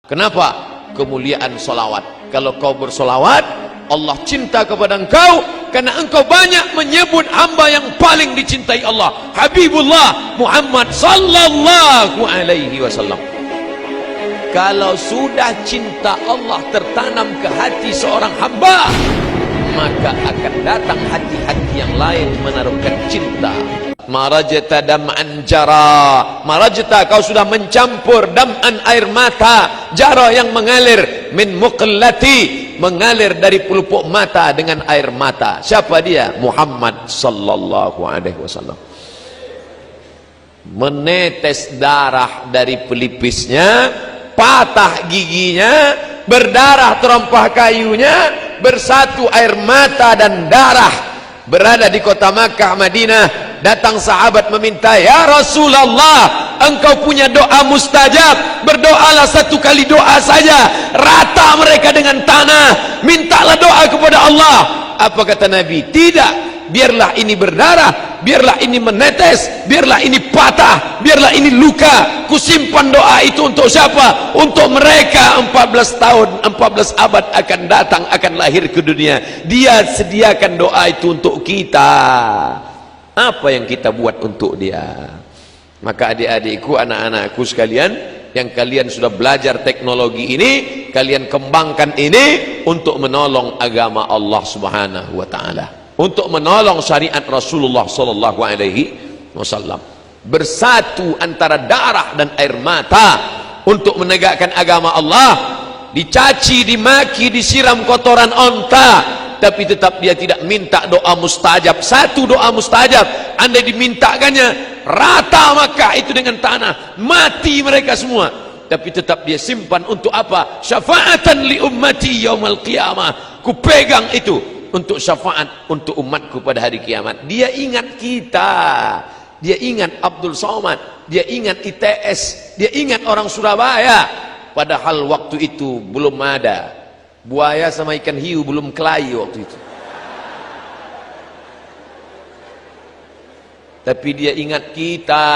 Kenapa? Kemuliaan solawat. Kalau kau bersolawat, Allah cinta kepada engkau karena engkau banyak menyebut hamba yang paling dicintai Allah, Habibullah Muhammad sallallahu alaihi wasallam. Kalau sudah cinta Allah tertanam ke hati seorang hamba, maka akan datang hati-hati yang lain menaruhkan cinta. Marajta dam'an jara, marajta, kau sudah mencampur, dam'an air mata, jara yang mengalir, min muqallati, mengalir dari pelupuk mata dengan air mata. Siapa dia? Muhammad sallallahu alaihi wasallam. Menetes darah dari pelipisnya, patah giginya, berdarah terompah kayunya, bersatu air mata dan darah. Berada di kota Makkah, Madinah, datang sahabat meminta, ya Rasulullah, engkau punya doa mustajab, berdoalah satu kali doa saja, rata mereka dengan tanah, mintalah doa kepada Allah. Apa kata Nabi? Tidak, biarlah ini berdarah, biarlah ini menetes, biarlah ini patah, biarlah ini luka, kusimpan doa itu untuk siapa? Untuk mereka 14 tahun, 14 abad akan datang, akan lahir ke dunia. Dia sediakan doa itu untuk kita. Apa yang kita buat untuk dia? Maka adik-adikku, anak-anakku sekalian, yang kalian sudah belajar teknologi ini, kalian kembangkan ini untuk menolong agama Allah subhanahu wa ta'ala, untuk menolong syariat Rasulullah sallallahu alaihi wasallam. Bersatu antara darah dan air mata untuk menegakkan agama Allah. Dicaci, dimaki, disiram kotoran onta, tapi tetap dia tidak minta doa mustajab. Satu doa mustajab, andai dimintakannya, rata Makkah itu dengan tanah, mati mereka semua. Tapi tetap dia simpan untuk apa? Syafaatan li ummati yaumal qiyamah. Ku pegang itu untuk syafaat untuk umatku pada hari kiamat. Dia ingat kita, dia ingat Abdul Somad, dia ingat ITS, dia ingat orang Surabaya. Padahal waktu itu belum ada buaya sama ikan hiu, belum kelahi waktu itu. Tapi dia ingat kita.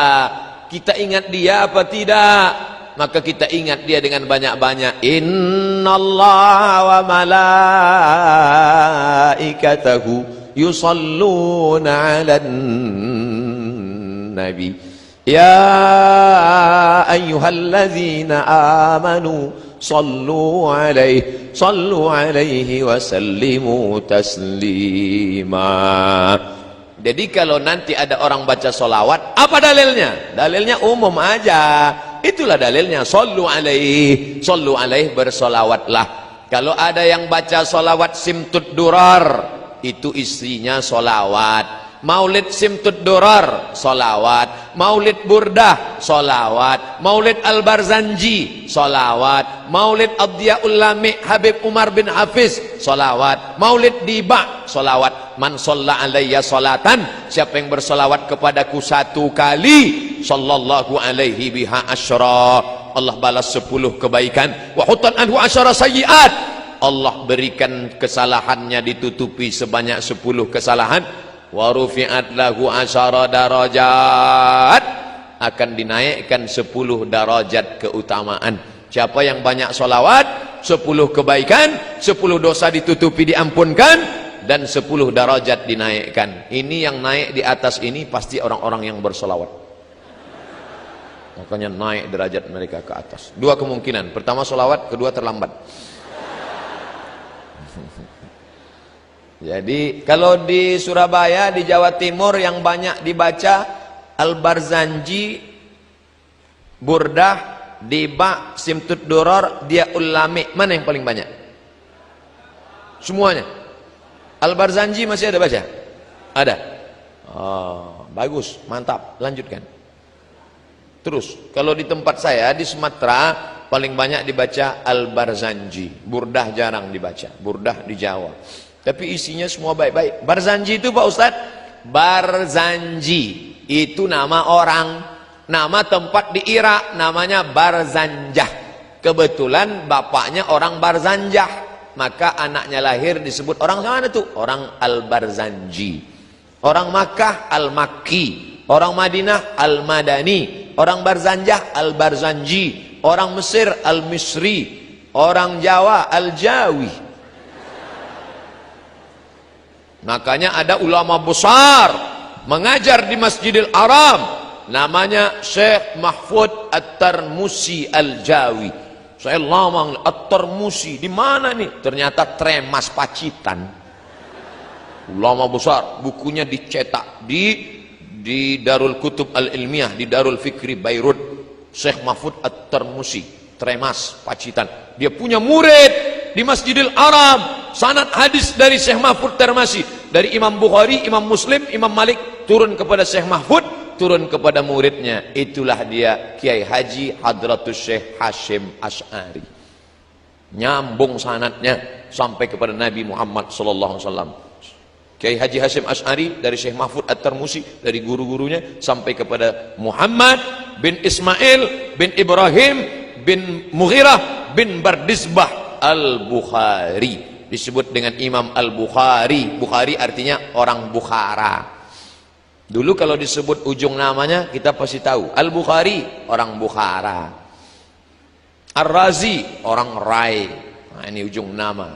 Kita ingat dia apa tidak? Maka kita ingat dia dengan banyak-banyak. Innallaha wa malaikatahu yusalluna 'alan nabi ya ayyuhalladzina amanu sallu alaihi wa sallimu taslima. Jadi kalau nanti ada orang baca solawat, apa dalilnya? Dalilnya umum aja. Itulah dalilnya, sallu alaihi bersolawatlah. Kalau ada yang baca solawat simtud durar, itu isinya solawat. Maulid simtud durar, solawat. Maulid burdah, solawat. Maulid al-Barzanji, solawat. Maulid ad-Diyaul Lami' Habib Umar bin Hafiz, solawat. Maulid diba, solawat. Man sholla alayya sholatan, siapa yang bersolawat kepadaku satu kali, sallallahu alaihi biha asyra, Allah balas 10 kebaikan. Wa hutan anhu asyara sayyiat, Allah berikan kesalahannya ditutupi sebanyak 10 kesalahan. Wa rufi'at lahu asyara darajat, akan dinaikkan 10 darajat keutamaan. Siapa yang banyak solawat, 10 kebaikan, 10 dosa ditutupi diampunkan, dan 10 darajat dinaikkan. Ini yang naik di atas ini pasti orang-orang yang bersolawat. Makanya naik derajat mereka ke atas. Dua kemungkinan, pertama solawat, kedua terlambat. Jadi kalau di Surabaya, di Jawa Timur yang banyak dibaca Al-Barzanji, Burdah, Diba, Simtud Duror, Diyaul Lami, mana yang paling banyak? Semuanya. Al-Barzanji masih ada baca? Ada. Oh, bagus, mantap, lanjutkan. Terus, kalau di tempat saya di Sumatera paling banyak dibaca Al-Barzanji. Burdah jarang dibaca, Burdah di Jawa. Tapi isinya semua baik-baik. Barzanji itu Pak Ustadz, Barzanji itu nama orang, nama tempat di Irak namanya Barzanjah. Kebetulan bapaknya orang Barzanjah, maka anaknya lahir disebut orang mana tuh? Orang Al-Barzanji. Orang Makkah Al-Makki, orang Madinah Al-Madani, orang Barzanjah Al-Barzanji. orang Mesir Al-Misri, orang Jawa Al-Jawi. Makanya ada ulama besar mengajar di Masjidil Haram, namanya Syekh Mahfud At-Tarmusi Al-Jawi. Saya lama At-Tarmusi di mana nih? Ternyata Tremas Pacitan. Ulama besar, bukunya dicetak di Darul Kutub Al-Ilmiah, di Darul Fikri Beirut. Syekh Mahfud At-Tarmusi, Tremas Pacitan. Dia punya murid di Masjidil Haram, sanad hadis dari Syekh Mahfud Tarmusi, dari Imam Bukhari, Imam Muslim, Imam Malik, turun kepada Syekh Mahfud, turun kepada muridnya. Itulah dia Kiai Haji Hadratus Syekh Hashim Asy'ari. Nyambung sanadnya sampai kepada Nabi Muhammad sallallahu alaihi wasallam. Kiai Haji Hashim Asy'ari dari Syekh Mahfud At-Tarmusi, dari guru-gurunya sampai kepada Muhammad bin Ismail bin Ibrahim bin Mughirah bin Bardisbah Al-Bukhari, disebut dengan Imam Al-Bukhari. Bukhari artinya orang Bukhara. Dulu kalau disebut ujung namanya kita pasti tahu, Al-Bukhari orang Bukhara, Ar-Razi orang Rai. Nah, ini ujung nama.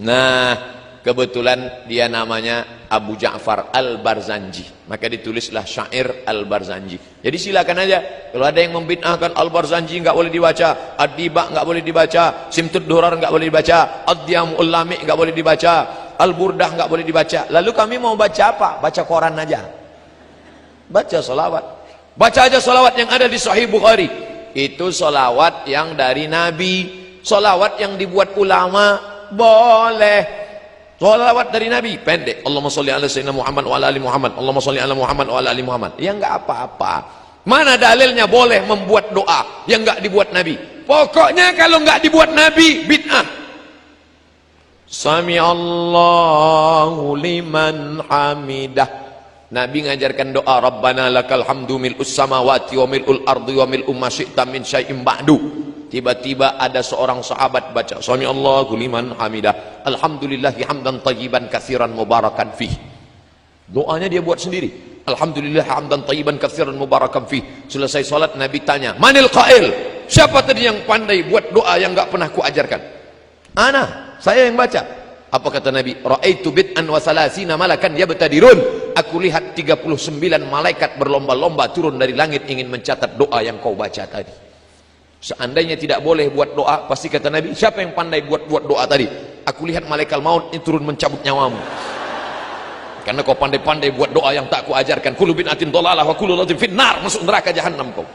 Nah, kebetulan dia namanya Abu Ja'far Al-Barzanji, maka ditulislah syair Al-Barzanji. Jadi silakan aja, kalau ada yang membid'ahkan Al-Barzanji nggak boleh dibaca, Ad-Diba nggak boleh dibaca, Simtud Durar nggak boleh dibaca, Ad-Diyamul Lami nggak boleh dibaca, Al-Burdah nggak boleh dibaca. Lalu kami mau baca apa? Baca koran aja, baca solawat, baca aja solawat yang ada di Sahih Bukhari. Itu solawat yang dari Nabi. Solawat yang dibuat ulama boleh. Sholawat dari Nabi pendek, Allahumma sholli ala sayyidina Muhammad wa ala ali Muhammad, Allahumma sholli ala Muhammad wa ala ali Muhammad. Ya enggak apa-apa. Mana dalilnya boleh membuat doa yang enggak dibuat Nabi? Pokoknya kalau enggak dibuat Nabi, bid'ah. Sami Allahu liman hamidah. Nabi ngajarkan doa, Rabbana lakal hamdu mil'us samawati wa mil'ul ardi wa mil'u ma syi'ta min syai'in ba'du. Tiba-tiba ada seorang sahabat baca Sami Allahu liman hamidah, alhamdulillahi hamdan tayyiban katsiran mubarakan fih. Doanya dia buat sendiri, alhamdulillah hamdan tayyiban katsiran mubarakan fih. Selesai salat Nabi tanya, manil qail? Siapa tadi yang pandai buat doa yang enggak pernah ku ajarkan? Ana, saya yang baca. Apa kata Nabi? Ra'aitu bid'an wa salasina malakan yabtadirun. Aku lihat 39 malaikat berlomba-lomba turun dari langit ingin mencatat doa yang kau baca tadi. Seandainya tidak boleh buat doa, pasti kata Nabi, siapa yang pandai buat doa tadi? Aku lihat malaikat maut ini turun mencabut nyawamu. Karena kau pandai-pandai buat doa yang tak ku ajarkan. Kullu bid'atin dhalalah wa kullu dhalatin finnar, masuk neraka jahanam kau.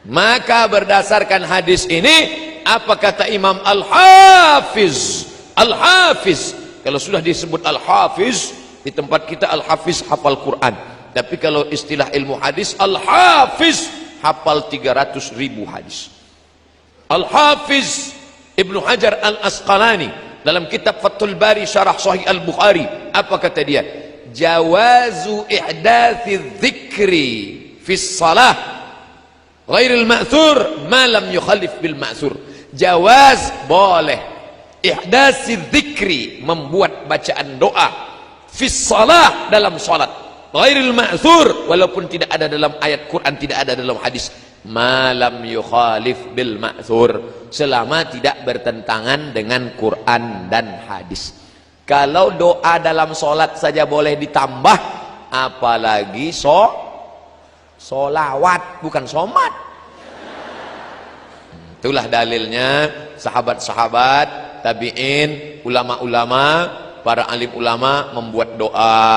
Maka berdasarkan hadis ini, apa kata Imam Al-Hafiz? Al-Hafiz, kalau sudah disebut Al-Hafiz, di tempat kita Al-Hafiz hafal Quran. Tapi kalau istilah ilmu hadis, Al-Hafiz hafal 300.000 hadis. Al-Hafiz Ibnu Hajar Al-Asqalani dalam kitab Fathul Bari Syarah Sahih Al-Bukhari, apa kata dia? Jawazu ihdathi dzikri fi shalah ghairil ma'thur ma lam yukhalif bil ma'thur. Jawaz, boleh, ihdathi dzikri, membuat bacaan doa fi shalah, dalam salat, ghairil ma'thur, walaupun tidak ada dalam ayat Quran, tidak ada dalam hadis, malam yukhalif bil ma'thur, selama tidak bertentangan dengan Quran dan hadis. Kalau doa dalam solat saja boleh ditambah, apalagi solawat, bukan somat. Itulah dalilnya sahabat-sahabat, tabi'in, ulama-ulama, para alim ulama membuat doa.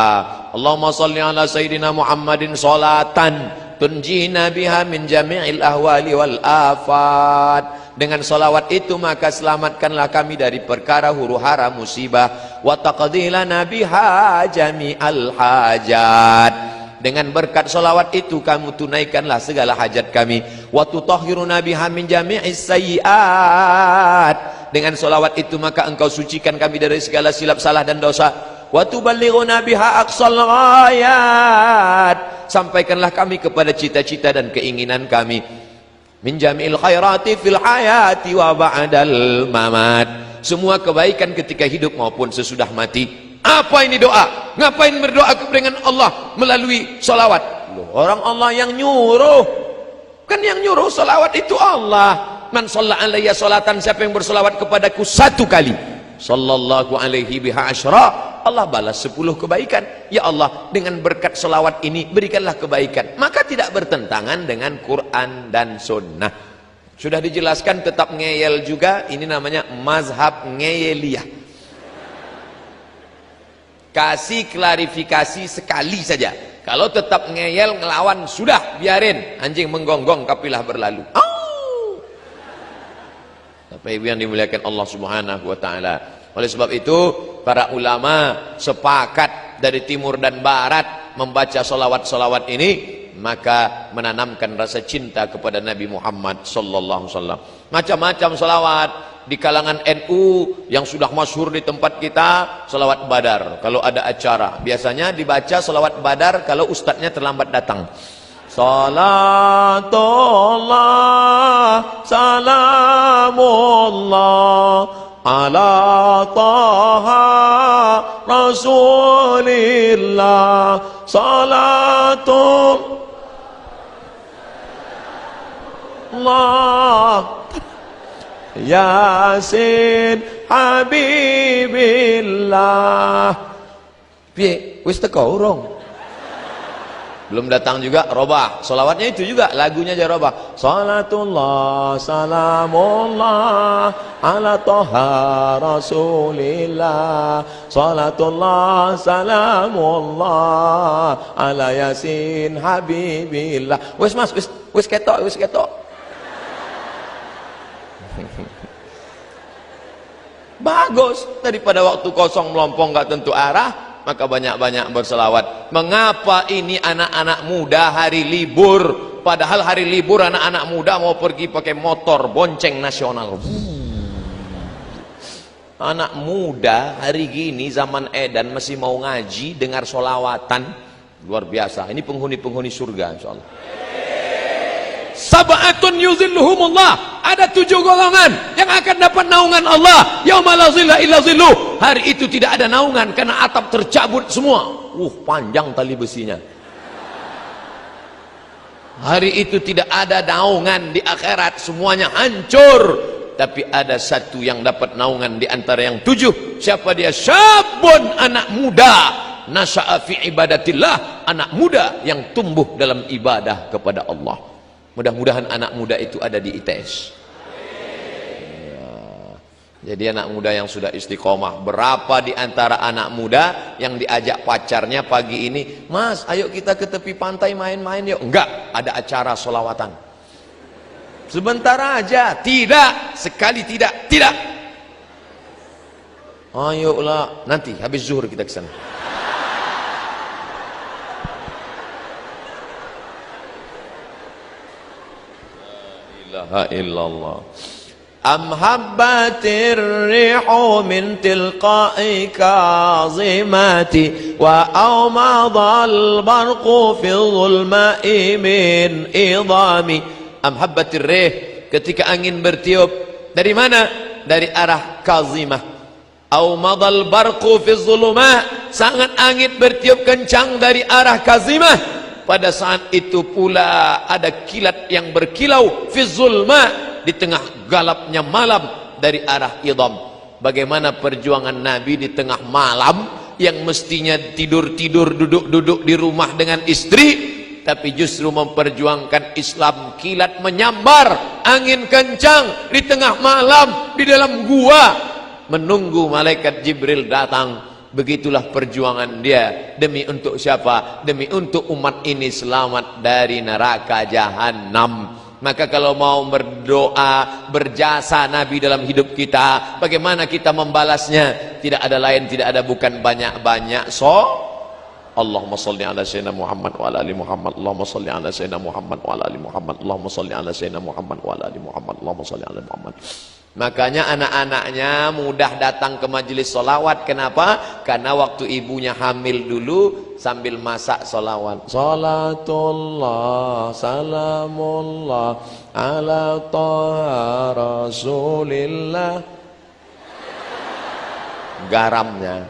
Allahumma sholli ala sayyidina Muhammadin sholatan tunjina biha min jami'il ahwali wal afat. Dengan salawat itu maka selamatkanlah kami dari perkara huru-hara musibah, wa taqdi lana biha jami'al hajat. Dengan berkat salawat itu kamu tunaikanlah segala hajat kami, wa tutahhiruna biha min jami'is sayyi'at. Dengan salawat itu maka engkau sucikan kami dari segala silap salah dan dosa, wa tuballighuna biha aqsal ghayat. Sampaikanlah kami kepada cita-cita dan keinginan kami, min jami'il khairati fil hayati wa ba'dal mamat. Semua kebaikan ketika hidup maupun sesudah mati. Apa ini doa? Ngapain berdoa dengan Allah melalui salawat? Loh, orang Allah yang nyuruh. Kan yang nyuruh salawat itu Allah. Man shalla alayya salatan, siapa yang bersalawat kepadaku 1 kali, sallallahu alaihi biha asyra, Allah balas 10 kebaikan. Ya Allah, dengan berkat salawat ini berikanlah kebaikan. Maka tidak bertentangan dengan Quran dan Sunnah. Sudah dijelaskan, tetap ngeyel juga. Ini namanya mazhab ngeyeliyah. Kasih klarifikasi sekali saja. Kalau tetap ngeyel ngelawan, sudah biarin, anjing menggonggong kapilah berlalu. Bapak Ibu yang dimuliakan Allah Subhanahu wa taala. Oleh sebab itu, para ulama sepakat dari timur dan barat membaca salawat-salawat ini, maka menanamkan rasa cinta kepada Nabi Muhammad sallallahu alaihi wasallam. Macam-macam salawat di kalangan NU yang sudah masyhur di tempat kita, salawat Badar. Kalau ada acara, biasanya dibaca salawat Badar kalau ustadznya terlambat datang. Salatullah salamullah ala taha rasulillah salatullah yasin habibillah. Piye wis teko urung? Belum datang juga, robah. Salawatnya itu juga, lagunya aja robah. Salatullah, salamullah, ala toha rasulillah. Salatullah, salamullah, ala yasin habibillah. Wes mas, wes ketok, wes ketok. Bagus, daripada waktu kosong melompong gak tentu arah, maka banyak-banyak berselawat. Mengapa ini anak-anak muda hari libur, padahal hari libur anak-anak muda mau pergi pakai motor bonceng nasional. Anak muda hari gini zaman edan masih mau ngaji, dengar solawatan, luar biasa. Ini penghuni-penghuni surga insyaallah. Sab'atun yuzilluhumullah, ada 7 golongan yang akan dapat naungan Allah yauma la zilla illa zilluh. Hari itu tidak ada naungan karena atap tercabut semua. Panjang tali besinya. Hari itu tidak ada naungan di akhirat, semuanya hancur. Tapi ada satu yang dapat naungan di antara yang 7. Siapa dia? Syabun, anak muda, nasya'a fi ibadatillah, anak muda yang tumbuh dalam ibadah kepada Allah. Mudah-mudahan anak muda itu ada di ITS. Ya. Jadi anak muda yang sudah istiqomah. Berapa di antara anak muda yang diajak pacarnya pagi ini, Mas ayo kita ke tepi pantai main-main yuk. Enggak, ada acara solawatan. Sebentar aja. Tidak, sekali tidak. Tidak. Ayolah, nanti habis zuhur kita ke sana. Illallah. Am habbatir rihu min tilqa'i kazimati wa awmadal barqu fi dhulma'i min idami. Am habbatir rih, ketika angin bertiup dari mana? Dari arah kazimah. Awmadal barqu fi dhulma, sangat angin bertiup kencang dari arah kazimah. Pada saat itu pula ada kilat yang berkilau fi zulma, di tengah galapnya malam dari arah idham. Bagaimana perjuangan Nabi di tengah malam yang mestinya tidur-tidur, duduk-duduk di rumah dengan istri, tapi justru memperjuangkan Islam. Kilat menyambar, angin kencang di tengah malam di dalam gua menunggu malaikat Jibril datang. Begitulah perjuangan dia. Demi untuk siapa? Demi untuk umat ini selamat dari neraka jahanam. Maka kalau mau berdoa, berjasa Nabi dalam hidup kita, bagaimana kita membalasnya? Tidak ada lain, tidak ada bukan banyak-banyak. Allahumma salli ala sayyidina Muhammad wa ala ali Muhammad. Allahumma salli ala sayyidina Muhammad wa ala ali Muhammad. Allahumma salli ala sayyidina Muhammad wa ala ali Muhammad. Allahumma salli ala Muhammad. Makanya anak-anaknya mudah datang ke majelis solawat. Kenapa? Karena waktu ibunya hamil dulu sambil masak solawat. Salatullah salamullah ala taha rasulillah. Garamnya.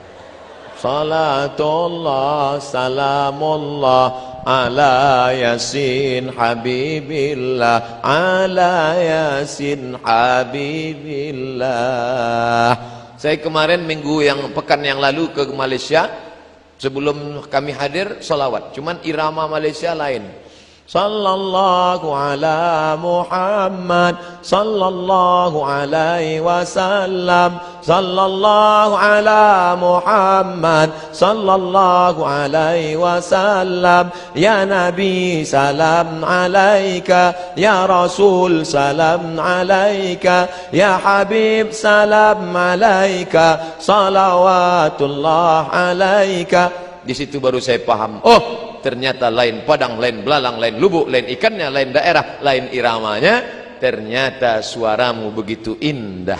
Salatullah salamullah ala yasin habibillah, ala yasin habibillah. Saya kemarin pekan yang lalu ke Malaysia. Sebelum kami hadir salawat, cuman irama Malaysia lain. Sallallahu ala Muhammad, sallallahu alaihi wasallam, sallallahu ala Muhammad, sallallahu alaihi wasallam. Ya Nabi salam alaika, ya Rasul salam alaika, ya Habib salam alaika, salawatullah alaika. Di situ baru saya paham, oh ternyata lain padang, lain belalang, lain lubuk, lain ikannya, lain daerah, lain iramanya. Ternyata suaramu begitu indah.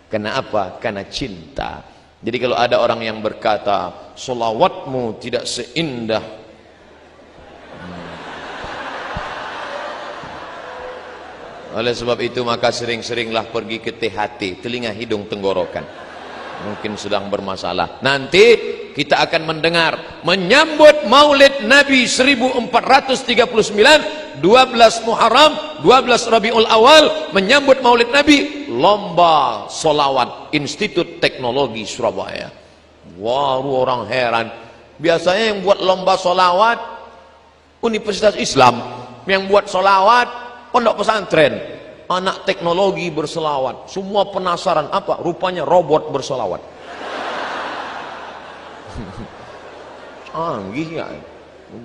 Kenapa? Karena cinta. Jadi kalau ada orang yang berkata solawatmu tidak seindah, oleh sebab itu maka sering-seringlah pergi ke THT, telinga hidung tenggorokan. Mungkin sedang bermasalah. Nanti kita akan mendengar menyambut Maulid Nabi 1439, 12 Muharram, 12 Rabiul Awal, menyambut Maulid Nabi, lomba solawat Institut Teknologi Surabaya. Wah, orang heran. Biasanya yang buat lomba solawat Universitas Islam, yang buat solawat pondok pesantren. Anak teknologi berselawat, semua penasaran apa? Rupanya robot berselawat. Canggih ya,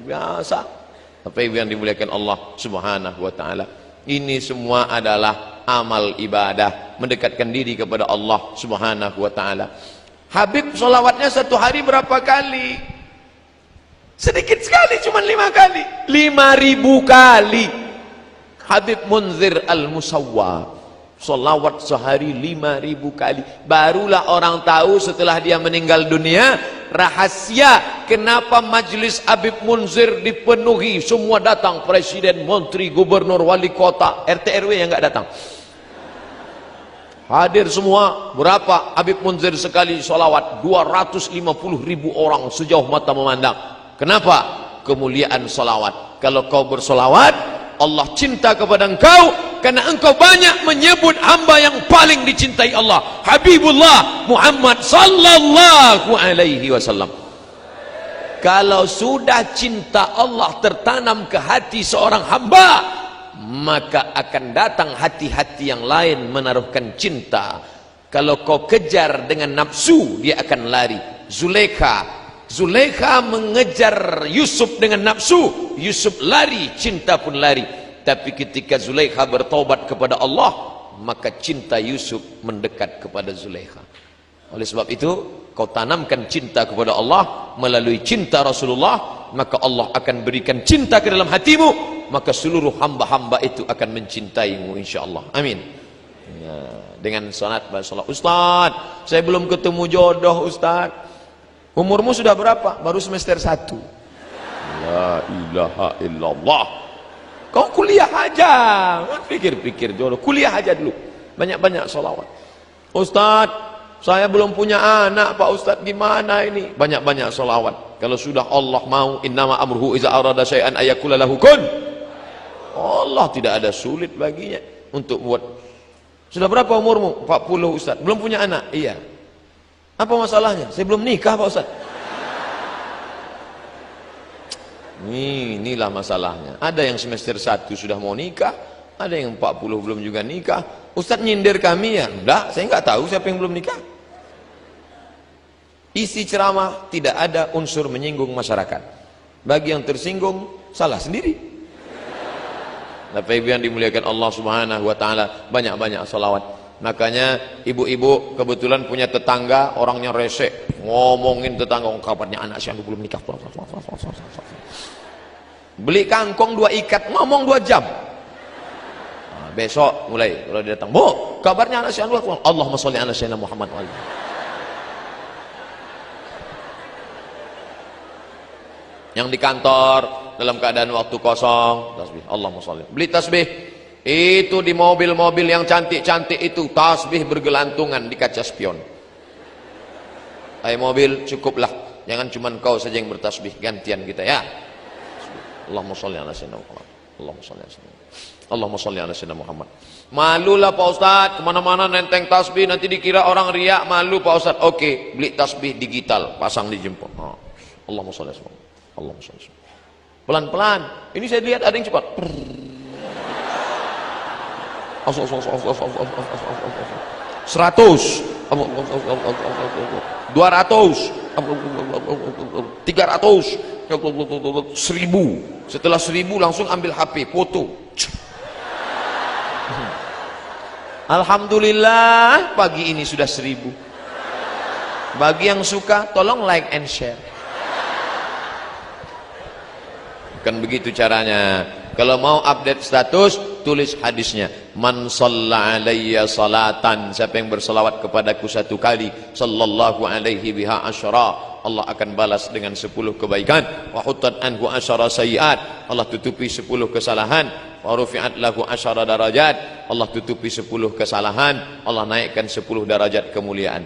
biasa. Tapi yang dimuliakan Allah Subhanahu wa taala, ini semua adalah amal ibadah, mendekatkan diri kepada Allah Subhanahu wa taala. Habib selawatnya satu hari berapa kali? Sedikit sekali, cuma 5 kali. 5.000 kali. Habib Munzir Al-Musawwa solawat sehari 5.000 kali. Barulah orang tahu setelah dia meninggal dunia rahasia kenapa majlis Habib Munzir dipenuhi, semua datang, presiden, menteri, gubernur, wali kota, RT RW yang enggak datang hadir semua. Berapa Habib Munzir sekali solawat? 250.000 orang sejauh mata memandang. Kenapa? Kemuliaan solawat. Kalau kau bersolawat, Allah cinta kepada engkau karena engkau banyak menyebut hamba yang paling dicintai Allah, Habibullah Muhammad sallallahu alaihi wasallam. Kalau sudah cinta Allah tertanam ke hati seorang hamba, maka akan datang hati-hati yang lain menaruhkan cinta. Kalau kau kejar dengan nafsu, dia akan lari. Zulaikha mengejar Yusuf dengan nafsu, Yusuf lari, cinta pun lari. Tapi ketika Zulaikha bertobat kepada Allah, maka cinta Yusuf mendekat kepada Zulaikha. Oleh sebab itu, kau tanamkan cinta kepada Allah melalui cinta Rasulullah, maka Allah akan berikan cinta ke dalam hatimu, maka seluruh hamba-hamba itu akan mencintaimu insyaallah. Amin. Ya, dengan salat bahasalah. Ustaz, saya belum ketemu jodoh Ustaz. Umurmu sudah berapa? Baru semester 1. La ilaha illallah. Kau kuliah aja. Pikir-pikir jodoh. Kuliah aja dulu. Banyak-banyak sholawat. Ustaz, saya belum punya anak Pak Ustaz. Gimana ini? Banyak-banyak sholawat. Kalau sudah Allah mau, innama amruhu iza arada syai'an ayakula lahu kun. Allah tidak ada sulit baginya untuk buat. Sudah berapa umurmu? 40 Ustaz. Belum punya anak? Iya. Apa masalahnya? Saya belum nikah Pak Ustaz. Inilah masalahnya. Ada yang semester 1 sudah mau nikah, ada yang 40 belum juga nikah. Ustaz nyindir kami ya? Enggak, saya enggak tahu siapa yang belum nikah. Isi ceramah tidak ada unsur menyinggung masyarakat. Bagi yang tersinggung, salah sendiri. Bapak Ibu yang dimuliakan Allah Subhanahu wa taala, banyak-banyak salawat. Makanya ibu-ibu kebetulan punya tetangga orangnya resek, ngomongin tetangga, kabarnya anak saya belum nikah. Beli kangkong 2 ikat, ngomong 2 jam. Nah, besok mulai kalau dia datang, "Bu, kabarnya anak saya belum." Allahumma sholli ala sayyidina Muhammad wa alihi. Yang di kantor dalam keadaan waktu kosong, tasbih, Allahumma sholli. Beli tasbih. Itu di mobil-mobil yang cantik-cantik itu tasbih bergelantungan di kaca spion. Mobil cukuplah, jangan cuma kau saja yang bertasbih, gantian kita ya. Allahumma sholli ala sayyidina Muhammad. Allahumma sholli ala sayyidina Muhammad. Allahumma sholli ala sayyidina Muhammad. Malulah Pak Ustadz, kemana-mana nenteng tasbih, nanti dikira orang riak, malu Pak Ustadz. Oke, beli tasbih digital, pasang di jempol. Allahumma sholli ala sayyidina Muhammad. Allahumma sholli ala sayyidina Muhammad. Pelan-pelan. Ini saya lihat ada yang cepat. 100, 200, 300, 1000, 1000. Setelah 1000 langsung ambil HP, foto. Alhamdulillah, pagi ini sudah 1000. Bagi yang suka, tolong like and share. Kan begitu caranya. Kalau mau update status, tulis hadisnya. Man shalla alayya salatan, siapa yang berselawat kepadaku 1 kali, sallallahu alaihi biha asyara, Allah akan balas dengan 10 kebaikan. Wa huttat anhu asyara sayiat, Allah tutupi 10 kesalahan. Wa rufi'at lahu asyara darajat, Allah tutupi 10 kesalahan, Allah naikkan 10 darajat kemuliaan.